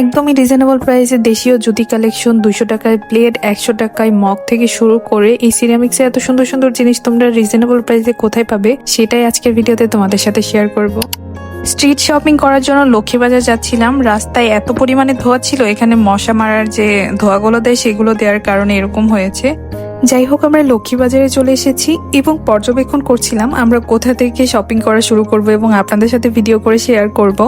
একদমই রিজনেবল প্রাইসে দেশীয় জুতি কালেকশন, 200 টাকায় প্লেট, 100 টাকায় মগ থেকে শুরু করে এই সিরামিক্সে এত সুন্দর সুন্দর জিনিস তোমরা রিজনেবল প্রাইসে কোথায় পাবে সেটাই আজকের ভিডিওতে তোমাদের সাথে শেয়ার করব। স্ট্রিট শপিং করার জন্য লক্ষ্মীবাজার যাচ্ছিলাম। রাস্তায় এত পরিমাণে ধোয়া ছিল, এখানে মশা মারার যে ধোয়াগুলো দেয় সেগুলো দেওয়ার কারণে এরকম হয়েছে। যাই হোক, আমরা লক্ষ্মীবাজারে চলে এসেছি এবং পর্যবেক্ষণ করছিলাম আমরা কোথা থেকে শপিং করা শুরু করব এবং আপনাদের সাথে ভিডিও করে শেয়ার করব।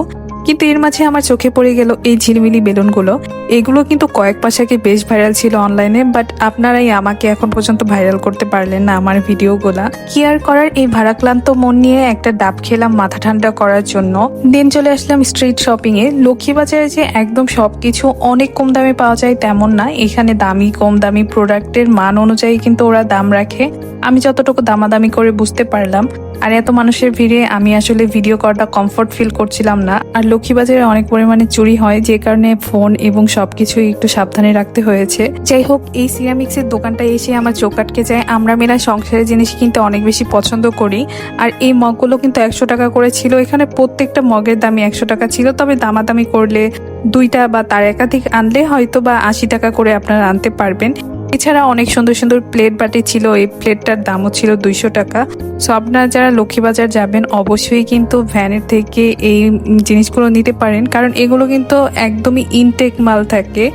কিন্তু এর মাঝে আমার চোখে পড়ে গেল এই ঝিলমিলি বেলুনগুলো। এগুলো কিন্তু কয়েক মাস আগে বেশ ভাইরাল ছিল অনলাইনে, বাট আপনারাই আমাকে এখন পর্যন্ত ভাইরাল করতে পারলেন না আমার ভিডিওগুলা। কি আর করার, এই ভারাক্লান্ত মন নিয়ে একটা ডাব খেলাম মাথা ঠান্ডা করার জন্য। দেন চলে আসলাম স্ট্রিট শপিং এ। লক্ষ্মীবাজারে যে একদম সবকিছু অনেক কম দামে পাওয়া যায় তেমন না, এখানে দামি কম দামি প্রোডাক্টের মান অনুযায়ী কিন্তু ওরা দাম রাখে। আমি যতটুকু দামাদামি করে বুঝতে পারলাম। আর এত মানুষের ভিড়ে আমি আসলে ভিডিও করাটা কমফোর্ট ফিল করছিলাম না। আর লক্ষ্মীবাজারে অনেক পরিমাণে চুরি হয়, যে কারণে ফোন এবং সবকিছুই একটু সাবধানে রাখতে হয়েছে। যাই হোক, এই সিরামিক্সের দোকানটা এসে আমার চোখ আটকে যায়। আমরা মেয়েরা সংসারের জিনিস কিনতে অনেক বেশি পছন্দ করি। আর এই মগগুলো কিন্তু 100 টাকা করে ছিল। এখানে প্রত্যেকটা মগের দামই 100 টাকা ছিল, তবে দামাদামি করলে দুইটা বা তার একাধিক আনলে হয়তো বা 80 টাকা করে আপনারা আনতে পারবেন। এছাড়া অনেক সুন্দর সুন্দর প্লেট বাটি ছিল, এই প্লেটটার দামও ছিল 200 টাকা। সো আপনারা যারা লক্ষ্মীবাজার যাবেন অবশ্যই কিন্তু ভ্যানের থেকে এই জিনিসগুলো নিতে পারেন, কারণ এগুলো কিন্তু একদমই ইনটেক মাল থাকে।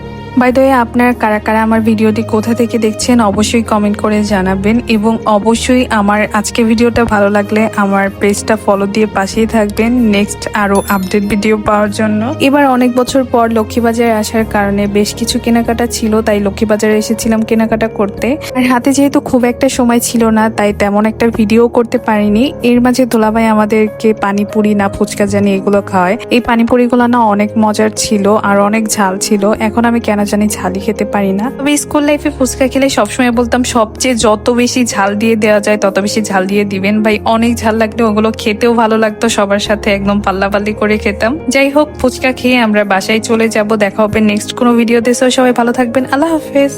বাই দ্য ওয়ে, আপনারা কারা কারা আমার ভিডিওটি কোথা থেকে দেখছেন অবশ্যই কমেন্ট করে জানাবেন, এবং অবশ্যই আমার আজকে ভিডিওটা ভালো লাগলে আমার পেজটা ফলো দিয়ে পাশেই থাকবেন নেক্সট আরো আপডেট ভিডিও পাওয়ার জন্য। এবার অনেক বছর পর লক্ষ্মীবাজারে আসার কারণে বেশ কিছু কেনাকাটা ছিল, তাই লক্ষ্মীবাজারে এসেছিলাম কেনাকাটা করতে। আর হাতে যেহেতু খুব একটা সময় ছিল না, তাই তেমন একটা ভিডিও করতে পারিনি। এর মাঝে দোলাভাই আমাদেরকে পানিপুরি না ফুচকা জানি এগুলো খাওয়ায়। এই পানিপুরিগুলো না অনেক মজার ছিল আর অনেক ঝাল ছিল। এখন আমি কেন জানি ঝালই খেতে পারি না। তবে স্কুল লাইফে ফুচকা খেলে সবসময় বলতাম সবচেয়ে যত বেশি ঝাল দিয়ে দেওয়া যায় তত বেশি ঝাল দিয়ে দিবেন। ভাই অনেক ঝাল লাগলে ওগুলো খেতেও ভালো লাগতো, সবার সাথে একদম পাল্লাপাল্লি করে খেতাম। যাই হোক, ফুচকা খেয়ে আমরা বাসায় চলে যাব। দেখা হবে নেক্সট কোনো ভিডিওতে। সবাই ভালো থাকবেন, আল্লাহ হাফেজ।